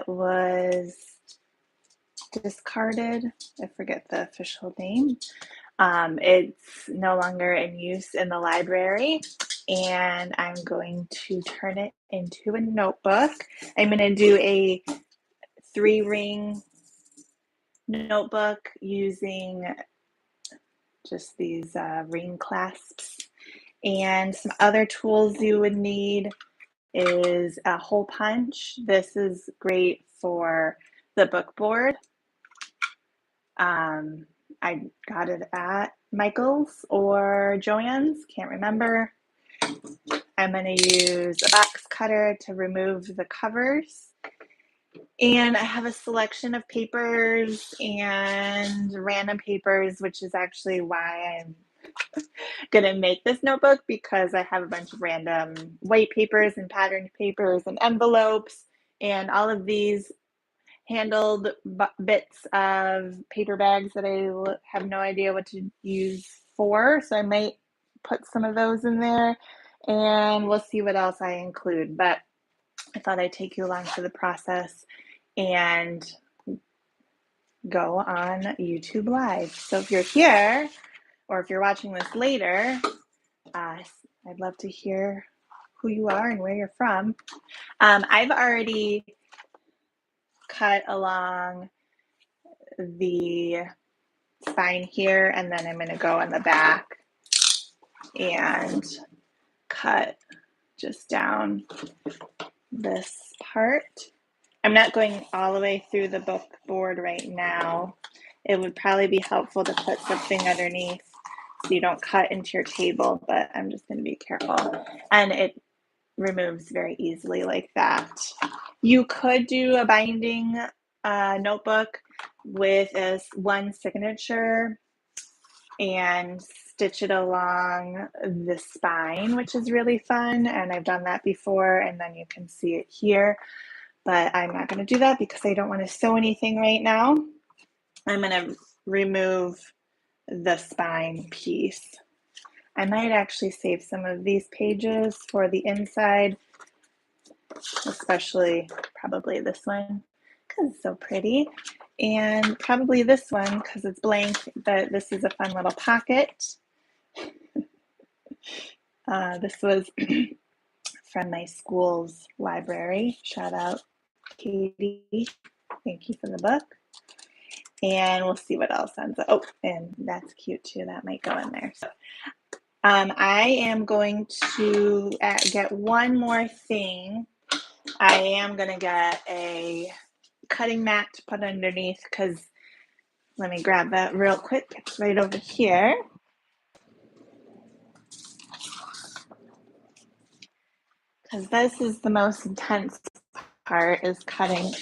was discarded. I forget the official name. It's no longer in use in the library, and I'm going to turn it into a notebook. I'm going to do a 3-ring notebook using just these ring clasps. And some other tools you would need is a hole punch. This is great for the book board. I got it at Michael's or Joann's, can't remember. I'm going to use a box cutter to remove the covers. And I have a selection of papers and random papers, which is actually why I'm going to make this notebook, because I have a bunch of random white papers and patterned papers and envelopes, and all of these handled bits of paper bags that I have no idea what to use for. So I might put some of those in there, and we'll see what else I include. But I thought I'd take you along for the process and go on YouTube Live. So if you're here, or if you're watching this later, I'd love to hear who you are and where you're from. I've already cut along the spine here, and then I'm going to go on the back and cut just down this part. I'm not going all the way through the book board right now. It would probably be helpful to put something underneath so you don't cut into your table, but I'm just going to be careful. And it removes very easily like that. You could do a binding notebook with one signature and stitch it along the spine, which is really fun. And I've done that before, and then you can see it here. But I'm not going to do that because I don't want to sew anything right now. I'm going to remove the spine piece. I might actually save some of these pages for the inside, especially probably this one because it's so pretty, and probably this one because it's blank, but this is a fun little pocket. This was from my school's library. Shout out, Katie. Thank you for the book. And we'll see what else ends up. Oh, and that's cute too. That might go in there. So, I am going to get one more thing. I am going to get a cutting mat to put underneath, because let me grab that real quick. It's right over here. Because this is the most intense part, is cutting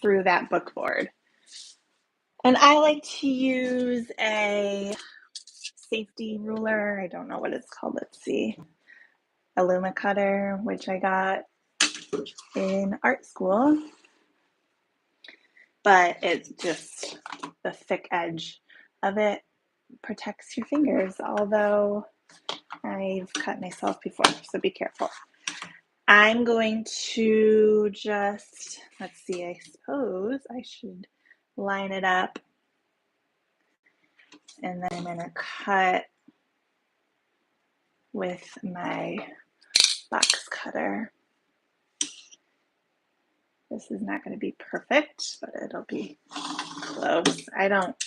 through that book board. And I like to use a safety ruler. I don't know what it's called. Let's see. A Luma cutter, which I got in art school. But it's just the thick edge of it protects your fingers, although I've cut myself before, so be careful. I'm going to just, let's see, I suppose I should line it up, and then I'm going to cut with my box cutter. This is not going to be perfect, but it'll be close.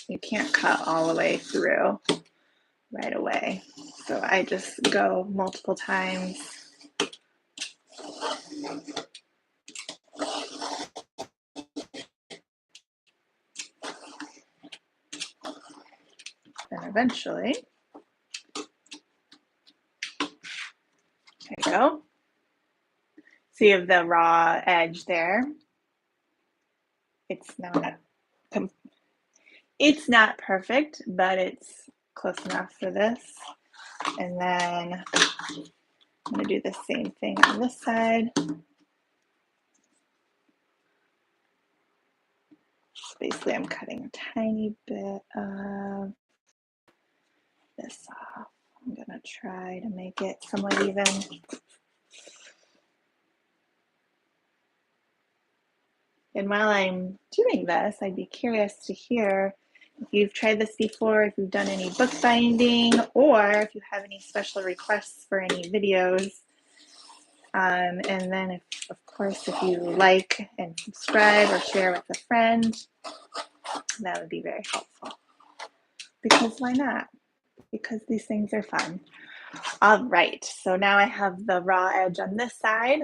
You can't cut all the way through right away. So I just go multiple times. And eventually, there you go. See you have the raw edge there. It's not perfect, but it's close enough for this. And then I'm going to do the same thing on this side. So basically, I'm cutting a tiny bit of this off. I'm going to try to make it somewhat even. And while I'm doing this, I'd be curious to hear if you've tried this before, if you've done any bookbinding, or if you have any special requests for any videos. And then, of course, if you like and subscribe or share with a friend, that would be very helpful. Because why not? Because these things are fun. All right, so now I have the raw edge on this side.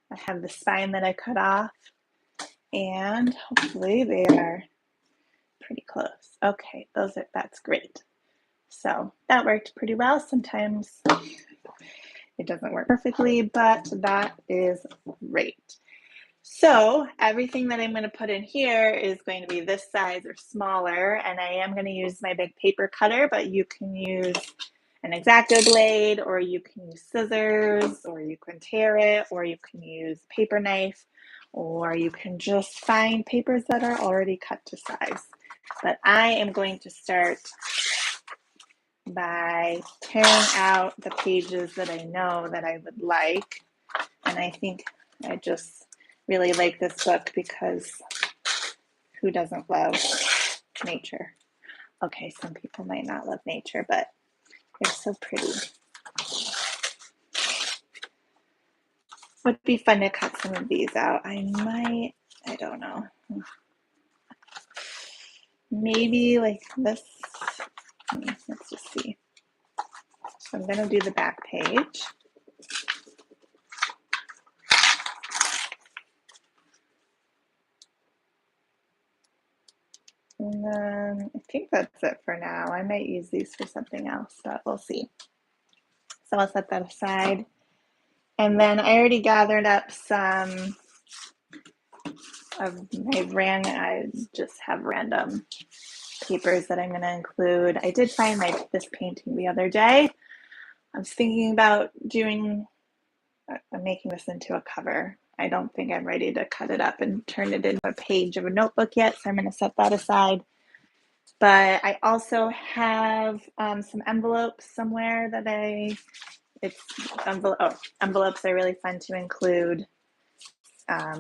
I have the spine that I cut off, and hopefully they are pretty close. Okay, that's great. So that worked pretty well. Sometimes it doesn't work perfectly, but that is great. So everything that I'm going to put in here is going to be this size or smaller, and I am going to use my big paper cutter, but you can use an X-Acto blade, or you can use scissors, or you can tear it, or you can use a paper knife, or you can just find papers that are already cut to size. But I am going to start by tearing out the pages that I know that I would like. And I think I just really like this book because who doesn't love nature? Okay, some people might not love nature, but they're so pretty. Would be fun to cut some of these out. I don't know. Maybe like this. Let's just see. So I'm going to do the back page. And then I think that's it for now. I might use these for something else, but we'll see. So I'll set that aside. And then I already gathered up some of I just have random papers that I'm going to include. I did find this painting the other day. I was thinking about making this into a cover. I don't think I'm ready to cut it up and turn it into a page of a notebook yet, so I'm going to set that aside. But I also have some envelopes somewhere that envelopes are really fun to include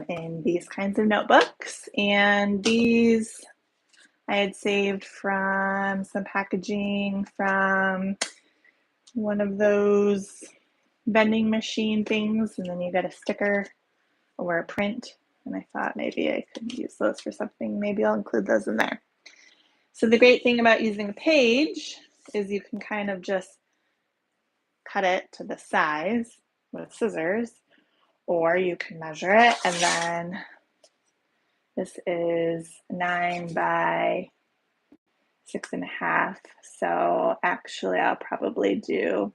in these kinds of notebooks. And these I had saved from some packaging from one of those vending machine things, and then you get a sticker or a print. And I thought maybe I could use those for something. Maybe I'll include those in there. So the great thing about using a page is you can kind of just cut it to the size with scissors, or you can measure it, and then this is 9 by 6.5. So actually I'll probably do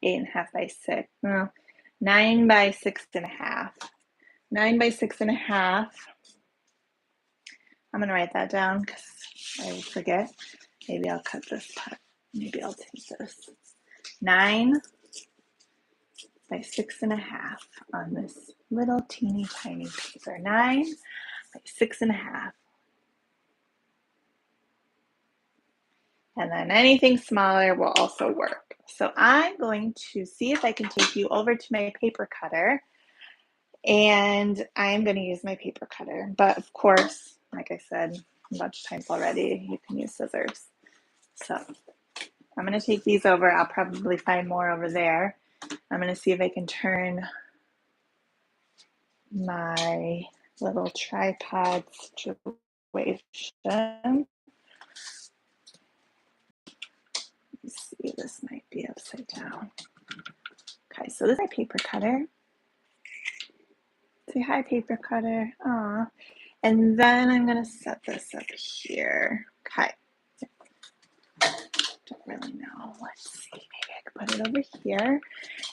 8.5 by 6. No, 9 by 6.5. 9 by 6.5. I'm gonna write that down because I forget. Maybe I'll cut this part. Maybe I'll take this. 9 by 6.5 on this little teeny tiny paper. 9 by 6.5. And then anything smaller will also work. So I'm going to see if I can take you over to my paper cutter, and I'm going to use my paper cutter. But of course, like I said a bunch of times already, you can use scissors. So I'm going to take these over. I'll probably find more over there. I'm going to see if I can turn my little tripod situation. Let's see, this might be upside down. Okay, so this is my paper cutter. Say hi, paper cutter. Aw. And then I'm going to set this up here. Okay. Don't really know. Let's see. Maybe I could put it over here.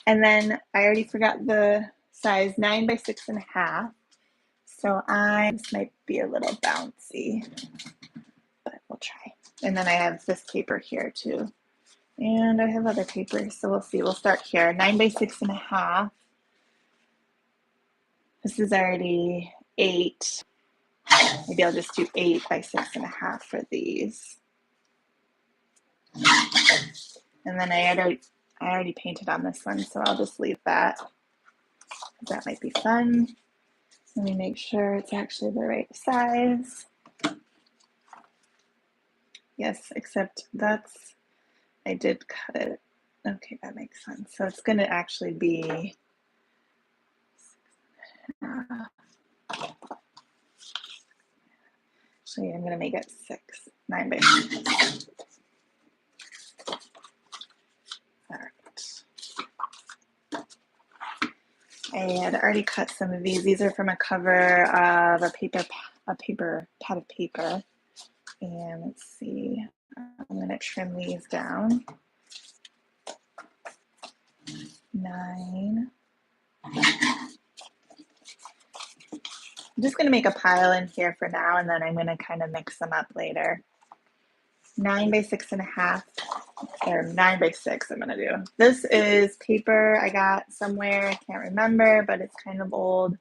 And then I already forgot the size, 9 by 6.5. So this might be a little bouncy, but we'll try. And then I have this paper here too. And I have other papers, so we'll see. We'll start here. 9 by 6.5. This is already 8. Maybe I'll just do 8 by 6.5 for these. And then I already painted on this one, so I'll just leave that. That might be fun. Let me make sure it's actually the right size. Yes, except that's, I did cut it. Okay, that makes sense. So it's going to actually be, actually I'm going to make it 9 by 6. All right. I had already cut some of these. These are from a cover of a pad of paper. And let's see, I'm going to trim these down. 9. I'm just going to make a pile in here for now, and then I'm going to kind of mix them up later. 9 by 6.5, or 9 by 6 I'm going to do. This is paper I got somewhere, I can't remember, but it's kind of old.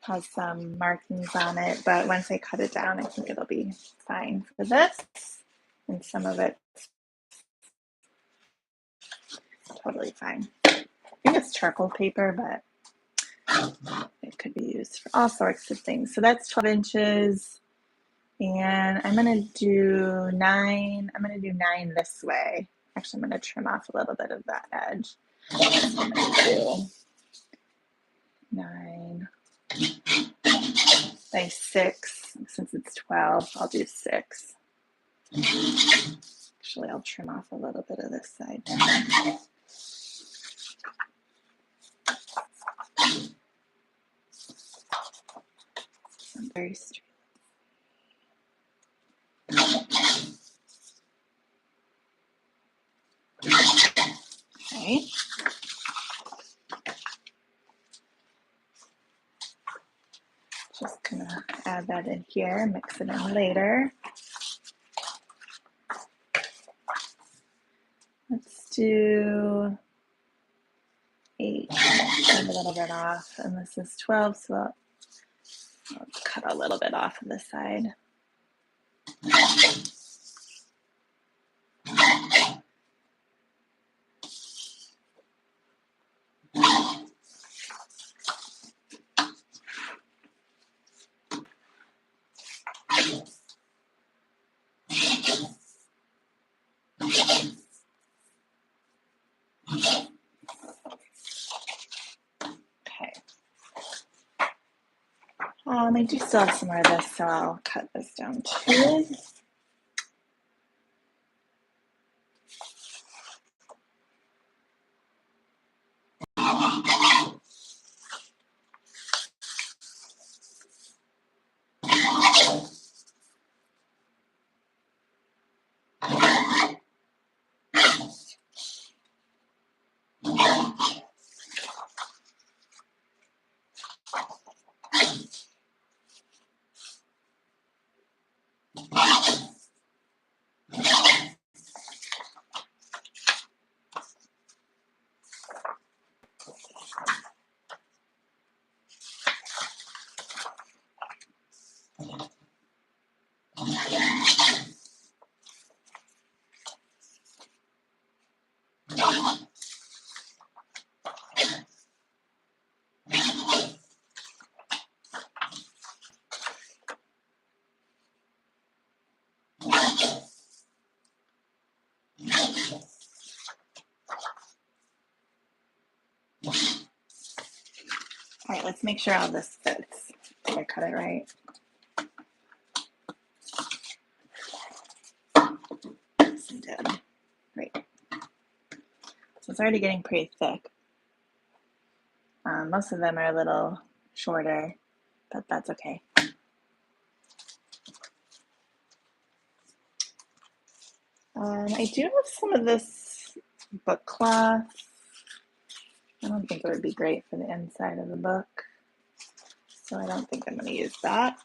Has some markings on it, but once I cut it down, I think it'll be fine for this. And some of it's totally fine. I think it's charcoal paper, but it could be used for all sorts of things. So that's 12 inches. And I'm going to do 9. I'm going to do 9 this way. Actually, I'm going to trim off a little bit of that edge. I'm going to do 9 by 6. Since it's 12, I'll do 6. Actually, I'll trim off a little bit of this side. I'm very straight. Okay. Just gonna add that in here, mix it in later. Let's do 8, a little bit off, and this is 12, so I'll cut a little bit off of the side. Okay. I do still have some more of this, so I'll cut this down too. All right, let's make sure all this fits. Did I cut it right? Yes, I did. Great. So it's already getting pretty thick. Most of them are a little shorter, but that's okay. I do have some of this book cloth. I don't think it would be great for the inside of the book, so I don't think I'm going to use that.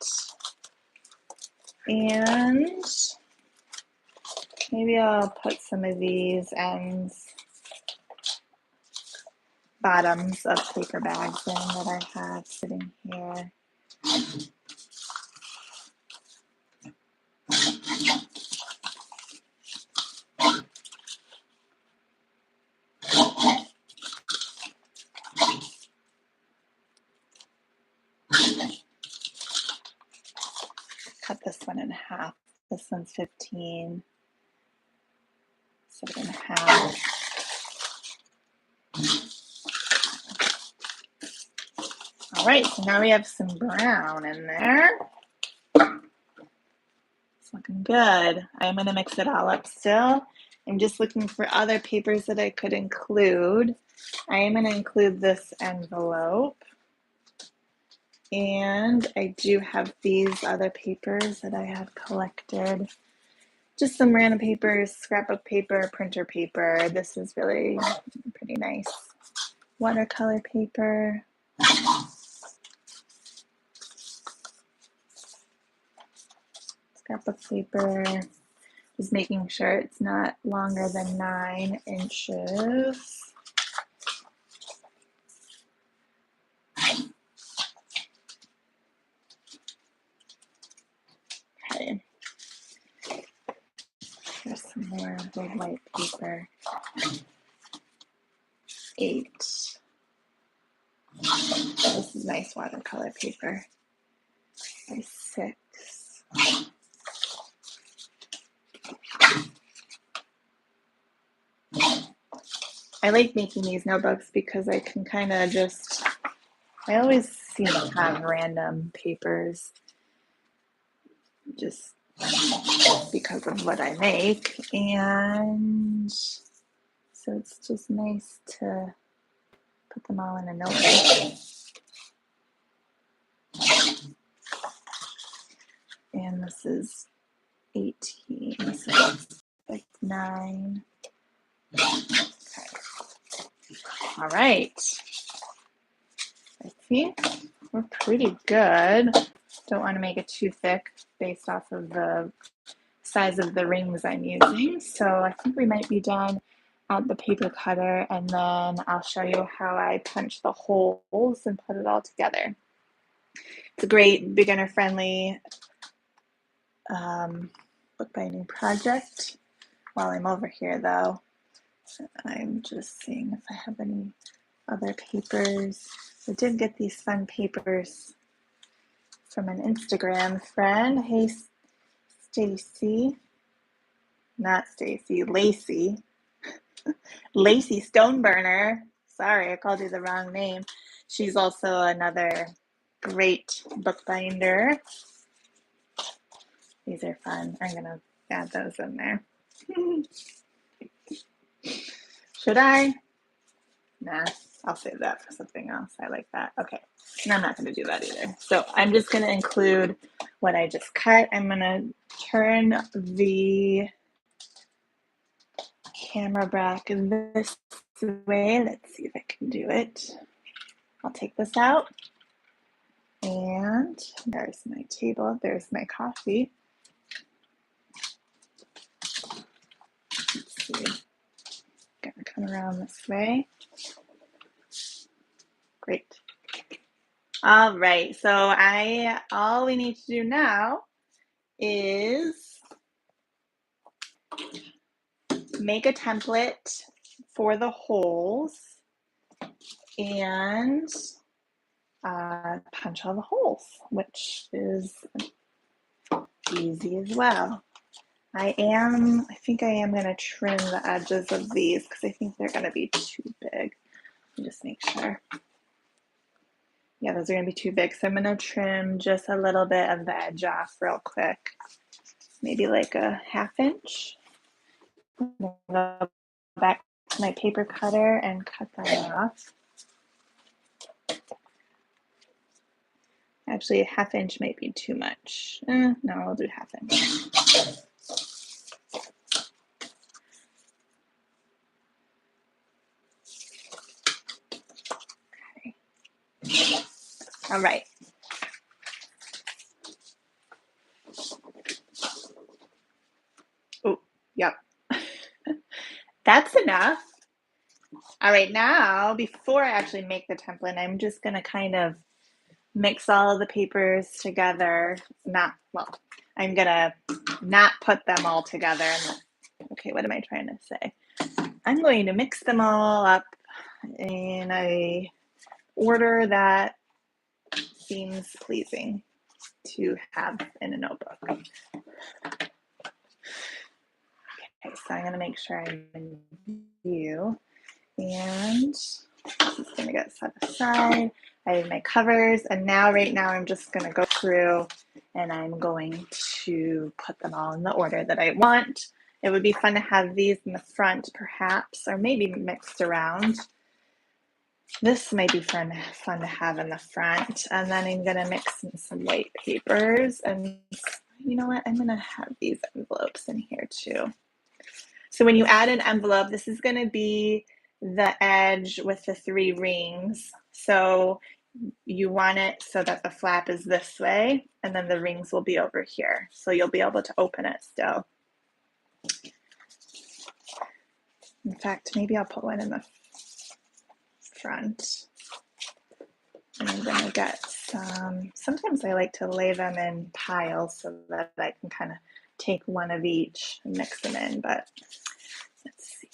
And maybe I'll put some of these ends, bottoms of paper bags in that I have sitting here. cut this one in half. This one's 15, 7.5. All right, so now we have some brown in there. It's looking good. I'm going to mix it all up still. I'm just looking for other papers that I could include. I am going to include this envelope. And I do have these other papers that I have collected. Just some random papers, scrapbook paper, printer paper. This is really pretty nice. Watercolor paper. Scrapbook paper. Just making sure it's not longer than 9 inches. Okay. Here's some more of the white paper. 8. This is nice watercolor paper. 6. I like making these notebooks because I can kind of just, I always seem to have random papers just because of what I make, and so it's just nice to put them all in a notebook. And this is 18, so it's like 9. Okay. All right. I think we're pretty good. Don't want to make it too thick based off of the size of the rings I'm using. So I think we might be done at the paper cutter, and then I'll show you how I punch the holes and put it all together. It's a great beginner-friendly bookbinding project. While I'm over here though, I'm just seeing if I have any other papers. I did get these fun papers from an Instagram friend. Hey, Stacy. Not Stacy, Lacey. Lacey Stoneburner. Sorry, I called you the wrong name. She's also another great bookbinder. These are fun. I'm going to add those in there. Should I? Nah, I'll save that for something else. I like that. Okay, and I'm not going to do that either. So I'm just going to include what I just cut. I'm going to turn the camera back this way. Let's see if I can do it. I'll take this out. And there's my table. There's my coffee. Let's see. Gonna come around this way. Great. All right, so all we need to do now is make a template for the holes and punch all the holes, which is easy as well. I think I am going to trim the edges of these because I think they're going to be too big. Let me just make sure. Yeah, those are going to be too big. So I'm going to trim just a little bit of the edge off real quick. Maybe like a 1/2 inch. I'm going to go back to my paper cutter and cut that off. Actually, a 1/2 inch might be too much. No, I'll do 1/2 inch. Okay. All right. Oh, yep. That's enough. All right, now, before I actually make the template, I'm just going to kind of mix all of the papers together. I'm going to not put them all together. Okay, what am I trying to say? I'm going to mix them all up in a order that seems pleasing to have in a notebook. Okay, so I'm going to make sure I'm in view, and this is going to get set aside. I have my covers, and now right now I'm just going to go through and I'm going to put them all in the order that I want. It would be fun to have these in the front perhaps, or maybe mixed around. This might be fun to have in the front, and then I'm going to mix in some white papers, and you know what, I'm going to have these envelopes in here too. So when you add an envelope, this is going to be the edge with the 3 rings. So you want it so that the flap is this way, and then the rings will be over here. So you'll be able to open it still. In fact, maybe I'll put one in the front. And I'm going to get some, sometimes I like to lay them in piles so that I can kind of take one of each and mix them in, but let's see.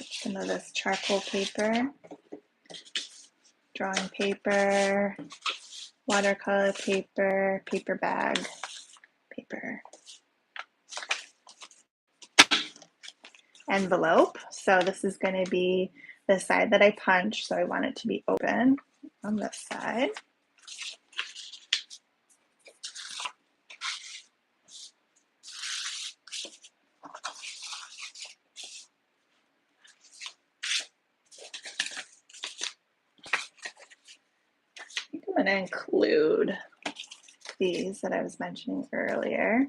Some of this charcoal paper, drawing paper, watercolor paper, paper bag, paper. Envelope. So this is going to be the side that I punch, so I want it to be open on this side. I'm going to include these that I was mentioning earlier.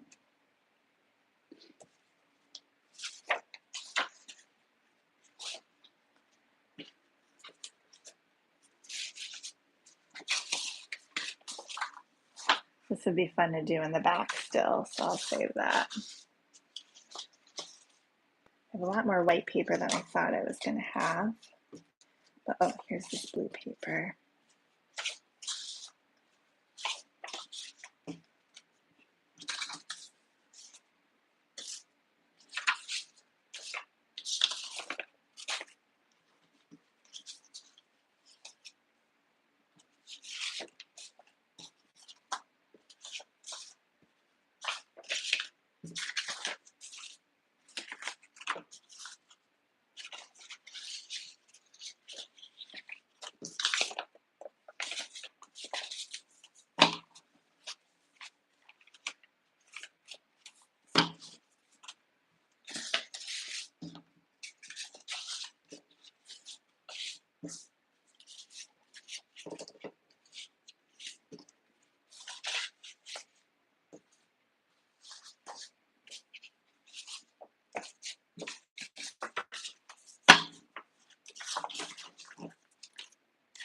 This would be fun to do in the back still, so I'll save that. I have a lot more white paper than I thought I was going to have. But oh, here's this blue paper.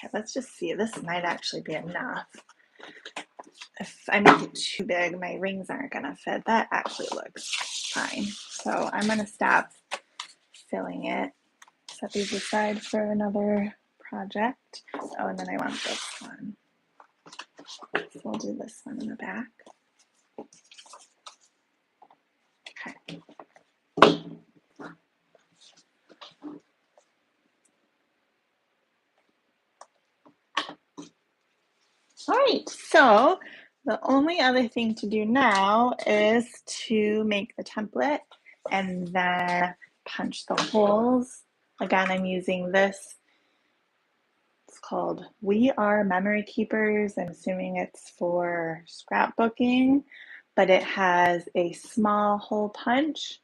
Okay, let's just see. This might actually be enough. If I make it too big, my rings aren't going to fit. That actually looks fine. So I'm going to stop filling it. Set these aside for another project. Oh, and then I want this one. So we'll do this one in the back. Okay. All right, so the only other thing to do now is to make the template and then punch the holes. Again, I'm using this. It's called We Are Memory Keepers. I'm assuming it's for scrapbooking, but it has a small hole punch,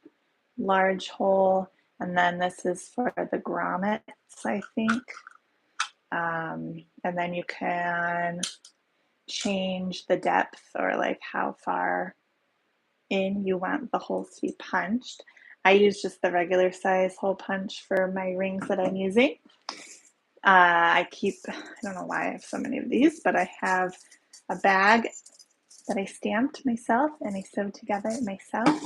large hole, and then this is for the grommets, I think. And then you can change the depth or like how far in you want the holes to be punched. I use just the regular size hole punch for my rings that I'm using. I don't know why I have so many of these, but I have a bag that I stamped myself and I sewed together myself.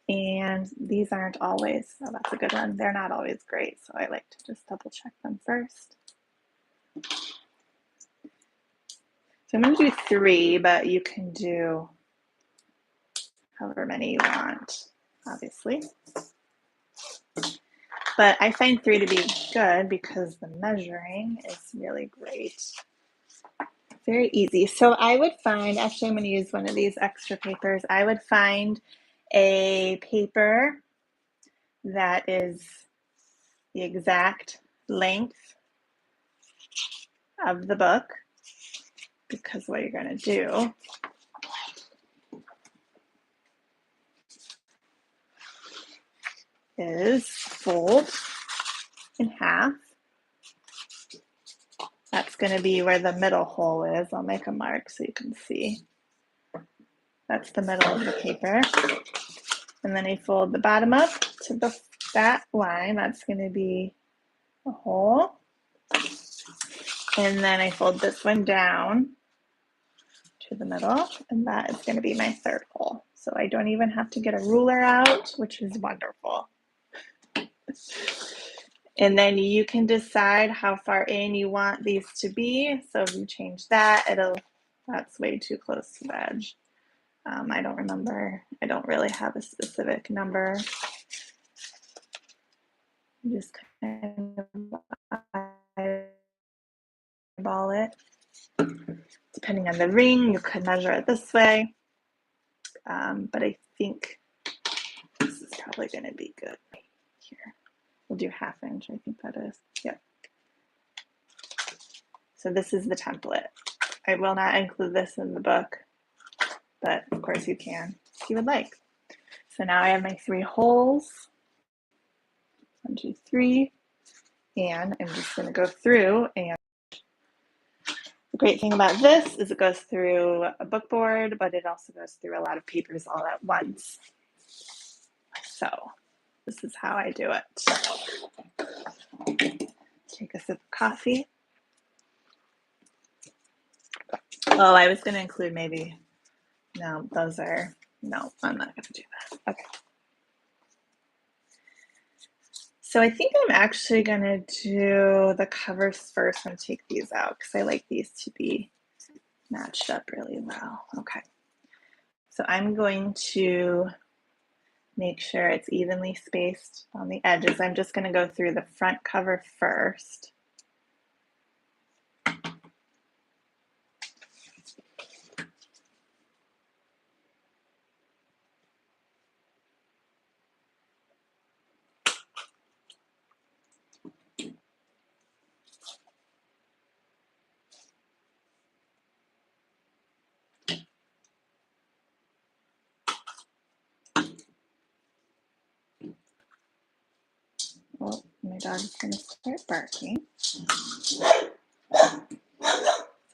And these aren't always, oh, that's a good one. They're not always great, so I like to just double check them first. So I'm going to do 3, but you can do however many you want, obviously. But I find 3 to be good because the measuring is really great. Very easy. So I would find, actually I'm going to use one of these extra papers. I would find a paper that is the exact length of the book, because what you're going to do is fold in half. That's going to be where the middle hole is. I'll make a mark so you can see. That's the middle of the paper. And then I fold the bottom up to that line. That's going to be a hole. And then I fold this one down to the middle, and that is going to be my 3rd hole. So I don't even have to get a ruler out, which is wonderful. And then you can decide how far in you want these to be. So if you change that, that's way too close to the edge. I don't remember. I don't really have a specific number. You just kind of eyeball it. Depending on the ring, you could measure it this way. But I think this is probably going to be good here. We'll do 1/2 inch, I think that is. Yep. So this is the template. I will not include this in the book, but of course you can if you would like. So now I have my 3 holes. 1, 2, 3. And I'm just going to go through, and the great thing about this is it goes through a book board, but it also goes through a lot of papers all at once. So this is how I do it. Take a sip of coffee. Oh, I was going to include maybe, no, no, I'm not going to do that. Okay. So I think I'm actually going to do the covers first and take these out because I like these to be matched up really well. Okay. So I'm going to make sure it's evenly spaced on the edges. I'm just going to go through the front cover first. Oh, my dog's going to start barking.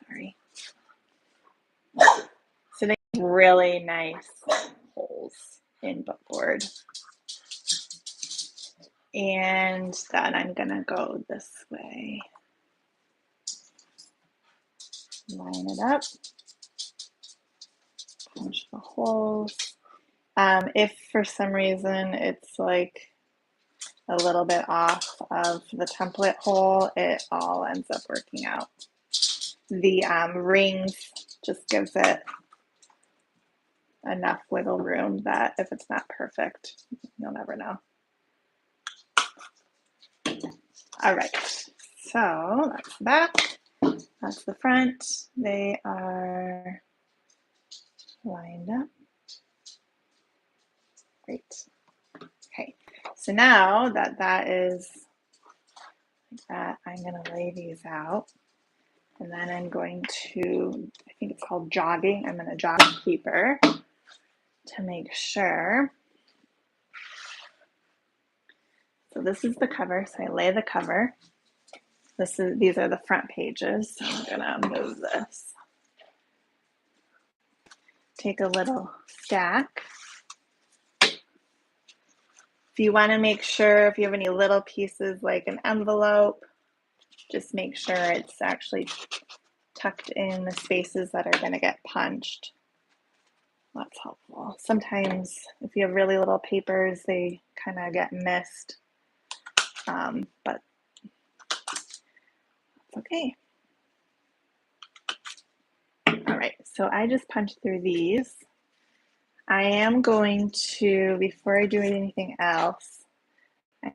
Sorry. So they have really nice holes in bookboard. And then I'm going to go this way. Line it up. Punch the holes. If for some reason it's like a little bit off of the template hole, it all ends up working out. The rings just gives it enough wiggle room that if it's not perfect, you'll never know. All right, so that's the back, that's the front. They are lined up. Great. Okay, so now that is like that, I'm going to lay these out. And then I'm going to, I think it's called jogging. I'm going to jog the paper to make sure. So this is the cover. So I lay the cover. These are the front pages. So I'm going to move this. Take a little stack. If you want to make sure, if you have any little pieces like an envelope, just make sure it's actually tucked in the spaces that are going to get punched That's helpful. Sometimes if you have really little papers, they kind of get missed, but it's okay. All right, so I just punched through these. I am going to, before I do anything else,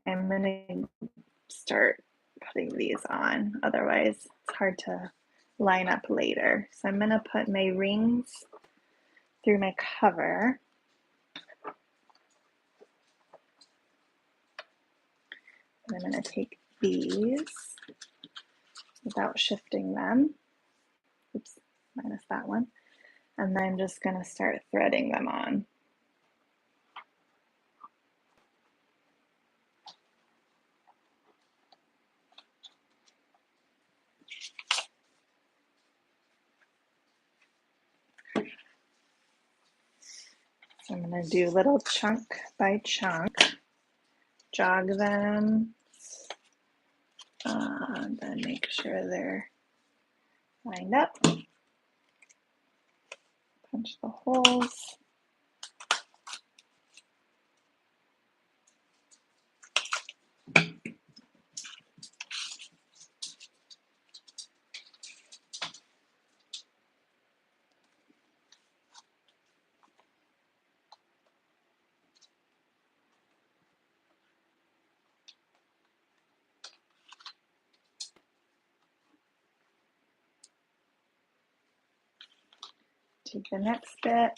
I'm going to start putting these on. Otherwise, it's hard to line up later. So I'm going to put my rings through my cover. And I'm going to take these without shifting them. Oops, minus that one. And then I'm just going to start threading them on. So I'm going to do little chunk by chunk, jog them, and then make sure they're lined up. Punch the holes. Take the next bit.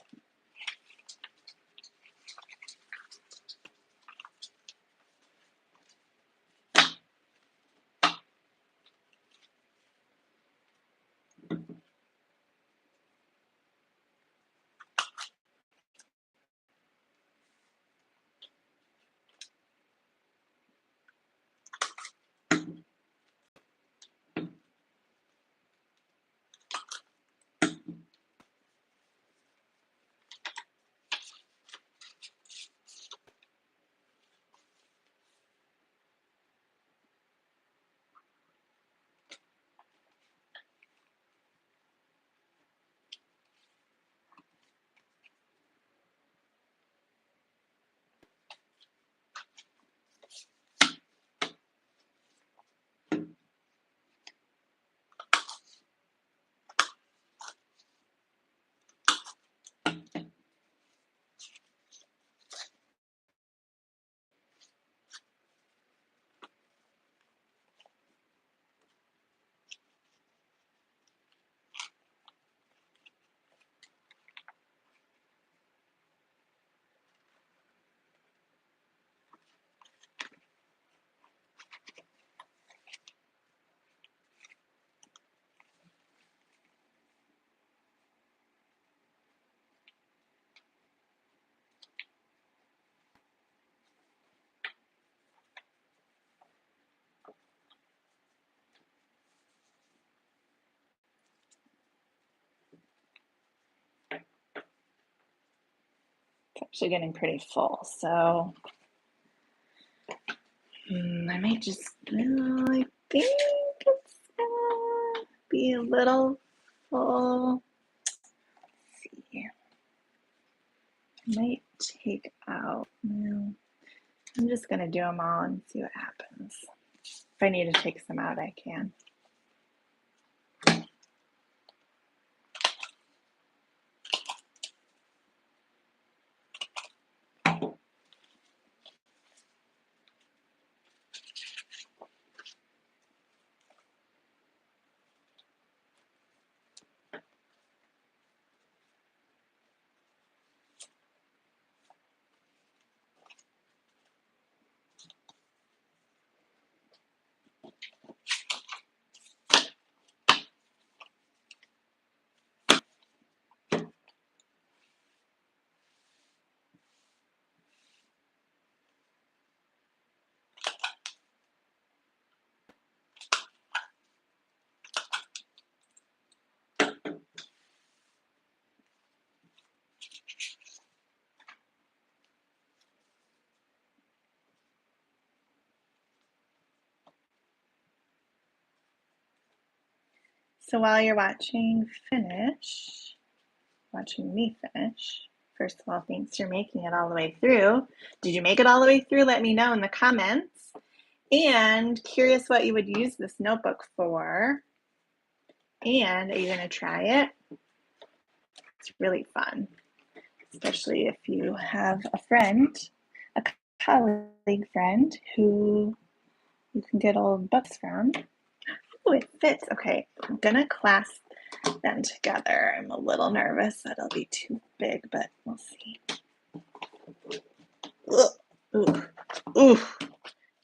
It's actually getting pretty full, so I might just, I think it's gonna be a little full. Let's see. I might take out, no, I'm just gonna do them all and see what happens. If I need to take some out, I can. So while you're watching me finish, First of all, thanks for making it all the way through. Did you make it all the way through? Let me know in the comments. And curious what you would use this notebook for. And are you going to try it? It's really fun, especially if you have a friend, a colleague friend who you can get old books from. Oh, it fits. Okay, I'm going to clasp them together. I'm a little nervous that it'll be too big, but we'll see. Ooh, ooh,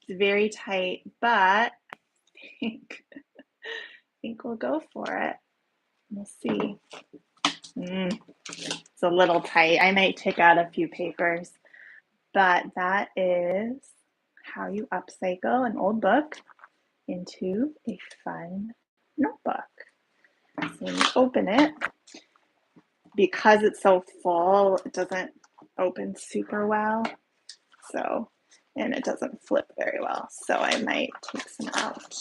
it's very tight, but I think we'll go for it. We'll see. It's a little tight. I might take out a few papers, but that is how you upcycle an old book into a fun notebook. So when you open it, because it's so full, it doesn't open super well. So, and it doesn't flip very well. So I might take some out.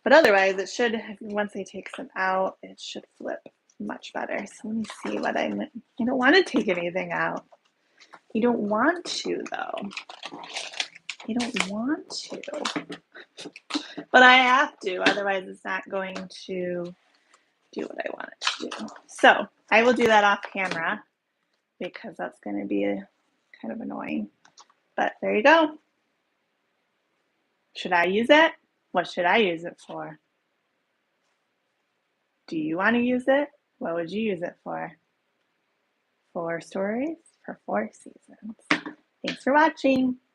But otherwise, it should, once I take some out, it should flip much better. So let me see what I don't want to take anything out. You don't want to, though. You don't want to. But I have to, otherwise it's not going to do what I want it to do. So I will do that off camera because that's going to be kind of annoying. But there you go. Should I use it? What should I use it for? Do you want to use it? What would you use it for? 4 stories for 4 seasons. Thanks for watching.